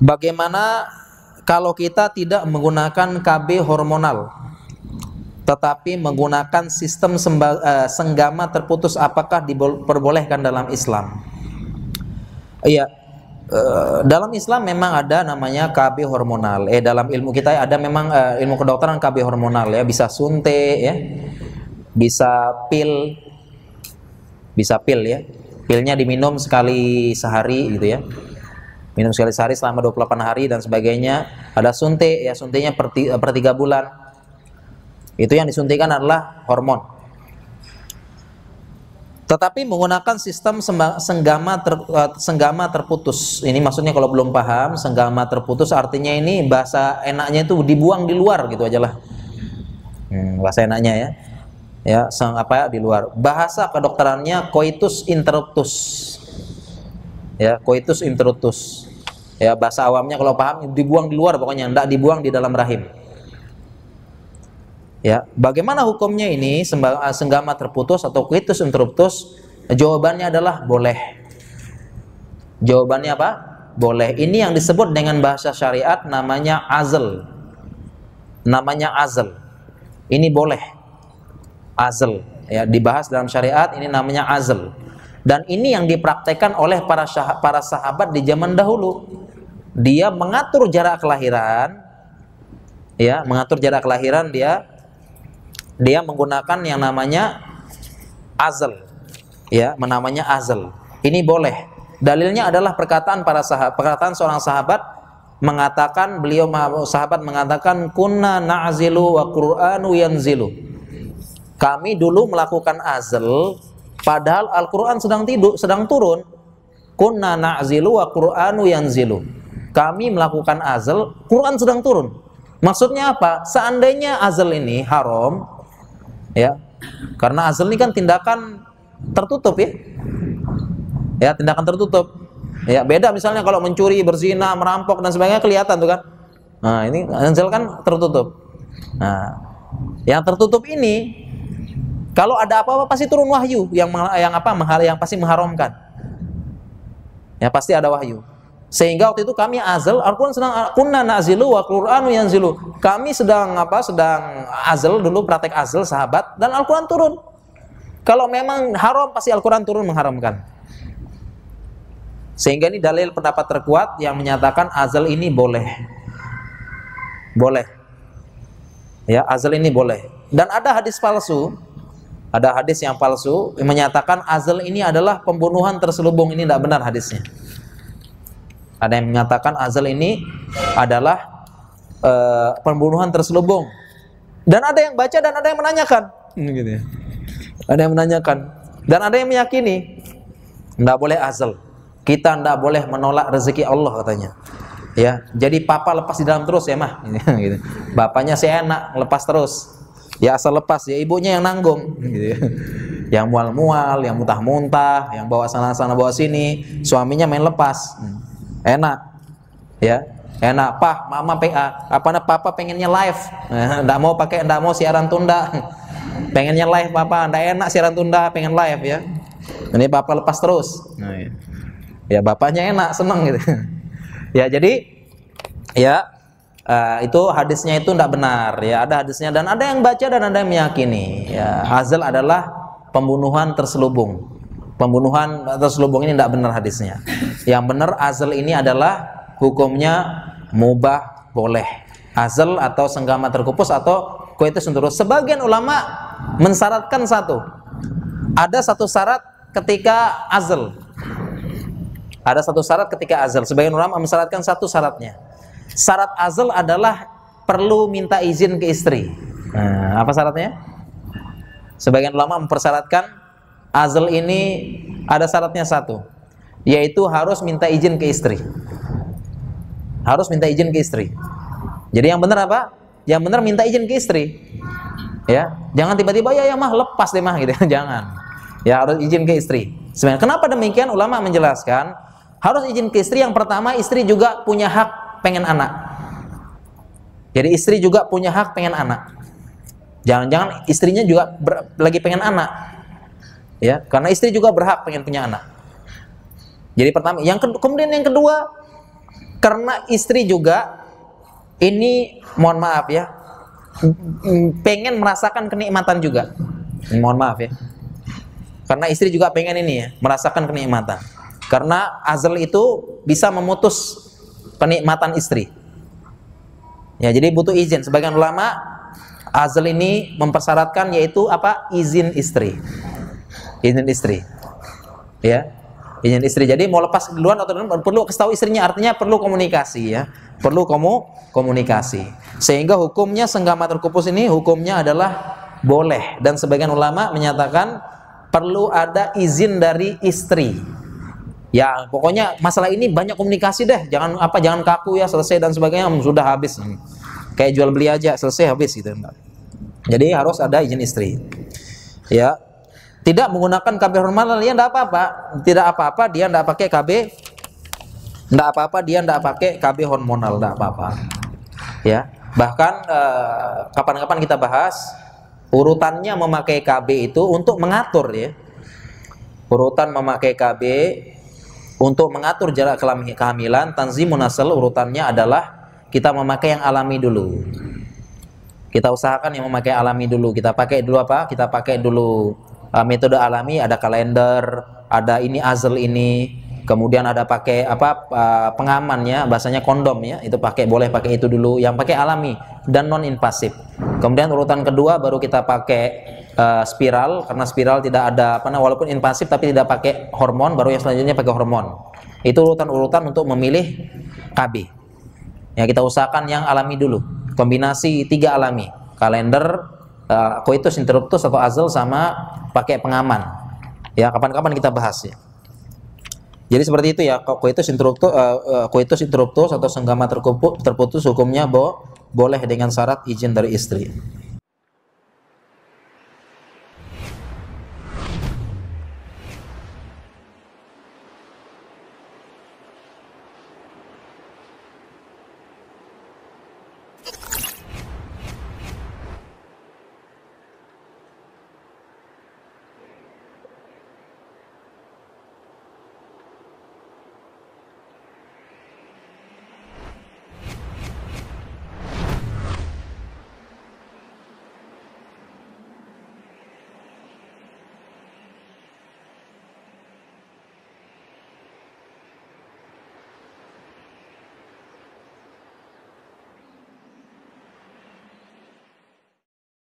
Bagaimana kalau kita tidak menggunakan KB hormonal, tetapi menggunakan sistem senggama terputus, apakah diperbolehkan dalam Islam? Iya, dalam Islam memang ada namanya KB hormonal. Dalam ilmu kita ada memang ilmu kedokteran KB hormonal ya, bisa suntik ya, bisa pil ya. Pilnya diminum sekali sehari gitu ya. Minum sekali sehari selama 28 hari dan sebagainya. Ada suntik ya, suntiknya per 3 bulan. Itu yang disuntikan adalah hormon. Tetapi menggunakan sistem senggama terputus. Ini maksudnya kalau belum paham, senggama terputus artinya ini bahasa enaknya itu dibuang di luar gitu aja lah. Bahasa enaknya ya. Ya, di luar. Bahasa kedokterannya coitus interruptus. Ya, coitus interruptus. Ya, bahasa awamnya kalau paham dibuang di luar, pokoknya enggak dibuang di dalam rahim. Ya, bagaimana hukumnya ini senggama terputus atau coitus interruptus? Jawabannya adalah boleh. Jawabannya apa? Boleh. Ini yang disebut dengan bahasa syariat namanya azl. Namanya azl. Ini boleh. Azl ya, dibahas dalam syariat, ini namanya azl. Dan ini yang dipraktekkan oleh para sahabat di zaman dahulu. Dia mengatur jarak kelahiran, ya, mengatur jarak kelahiran dia menggunakan yang namanya azl, ya, namanya azl. Ini boleh. Dalilnya adalah perkataan seorang sahabat mengatakan, sahabat mengatakan, kunna na'zilu wa Qur'anu yanzilu. Kami dulu melakukan azl padahal Al-Qur'an sedang turun. Kunna na'zilu wa Qur'anu yanzilu. Kami melakukan azl, Quran sedang turun. Maksudnya apa? Seandainya azl ini haram, ya, karena azl ini kan tindakan tertutup ya. Ya, tindakan tertutup. Ya, beda misalnya kalau mencuri, berzina, merampok dan sebagainya kelihatan tuh kan. Nah, ini azl kan tertutup. Nah, yang tertutup ini kalau ada apa-apa pasti turun wahyu yang pasti mengharamkan. Ya, pasti ada wahyu. Sehingga waktu itu kami azl, Al-Qur'an sedang kunna na'zilu wa Qur'anu yanzilu. Kami sedang azl dulu, praktek azl sahabat, dan Al-Qur'an turun. Kalau memang haram pasti Al-Qur'an turun mengharamkan. Sehingga ini dalil pendapat terkuat yang menyatakan azl ini boleh. Boleh. Ya, azl ini boleh. Dan ada hadis palsu. Ada hadis yang palsu yang menyatakan azl ini adalah pembunuhan terselubung. Ini tidak benar hadisnya. Ada yang menyatakan azl ini adalah pembunuhan terselubung. Dan ada yang baca dan ada yang menanyakan. Gitu ya. Ada yang menanyakan dan ada yang meyakini tidak boleh azl. Kita tidak boleh menolak rezeki Allah katanya. Ya, jadi papa lepas di dalam terus ya mah. Gitu. Bapaknya seenak lepas terus. Ya asal lepas, ya ibunya yang nanggung gitu ya. Yang mual-mual, yang muntah-muntah, yang bawa sana-sana bawa sini, suaminya main lepas. Enak. Ya, enak. Mama papa pengennya live. Enggak mau siaran tunda. Pengennya live papa, enggak enak siaran tunda, pengen live ya. Ini papa lepas terus. Nah, ya bapaknya enak, seneng gitu. Ya, jadi ya itu hadisnya itu tidak benar ya, ada hadisnya dan ada yang baca dan ada yang meyakini ya, azl adalah pembunuhan terselubung. Pembunuhan terselubung ini tidak benar hadisnya. Yang benar azl ini adalah hukumnya mubah, boleh. Azl atau senggama terkupus atau coitus interruptus. Sebagian ulama mensyaratkan ada satu syarat ketika azl. Ada satu syarat ketika azl. Sebagian ulama mensyaratkan satu syaratnya. Syarat azl adalah perlu minta izin ke istri. Nah, apa syaratnya? Sebagian ulama mempersyaratkan azl ini ada syaratnya satu, yaitu harus minta izin ke istri. Harus minta izin ke istri. Jadi yang benar apa? Yang benar minta izin ke istri. Ya, jangan tiba-tiba ya mah lepas deh mah gitu. Jangan. Ya harus izin ke istri. Sebenarnya kenapa demikian? Ulama menjelaskan harus izin ke istri. Yang pertama, istri juga punya hak pengen anak. Jadi istri juga punya hak pengen anak. Jangan-jangan istrinya juga lagi pengen anak. Ya, karena istri juga berhak pengen punya anak. Jadi pertama, kemudian yang kedua, karena istri juga ini, mohon maaf ya, pengen merasakan kenikmatan juga. Mohon maaf ya, karena istri juga pengen ini ya, merasakan kenikmatan. Karena azal itu bisa memutus kenikmatan istri. Ya, jadi butuh izin. Sebagian ulama azal ini mempersyaratkan yaitu apa? Izin istri. Izin istri. Ya. Izin istri. Jadi mau lepas duluan atau duluan perlu kasih tahu istrinya, artinya perlu komunikasi ya. Perlu komunikasi. Sehingga hukumnya senggama terkupus ini hukumnya adalah boleh, dan sebagian ulama menyatakan perlu ada izin dari istri. Ya, pokoknya masalah ini banyak komunikasi deh, jangan kaku ya, selesai dan sebagainya, sudah habis. Kayak jual beli aja, selesai habis gitu. Jadi harus ada izin istri. Ya. Tidak menggunakan KB hormonal ya enggak apa-apa. Tidak apa-apa dia enggak pakai KB. Enggak apa-apa dia enggak pakai KB hormonal, enggak apa-apa. Ya. Bahkan kapan-kapan kita bahas urutannya memakai KB itu untuk mengatur ya. Urutan memakai KB untuk mengatur jarak kehamilan, tanzimun nasl, urutannya adalah kita memakai yang alami dulu. Kita usahakan yang memakai alami dulu. Kita pakai dulu apa? Kita pakai dulu metode alami, ada kalender, ada ini azal ini, kemudian ada pakai apa pengamannya, bahasanya kondom ya, itu boleh pakai itu dulu, yang pakai alami dan non invasif. Kemudian urutan kedua baru kita pakai spiral, karena spiral tidak ada walaupun invasif tapi tidak pakai hormon, baru yang selanjutnya pakai hormon. Itu urutan-urutan untuk memilih KB. Ya, kita usahakan yang alami dulu, kombinasi 3 alami, kalender, coitus interruptus atau azal, sama pakai pengaman. Ya, kapan-kapan kita bahas ya. Jadi seperti itu ya, coitus interruptus atau senggama terputus hukumnya boleh dengan syarat izin dari istri.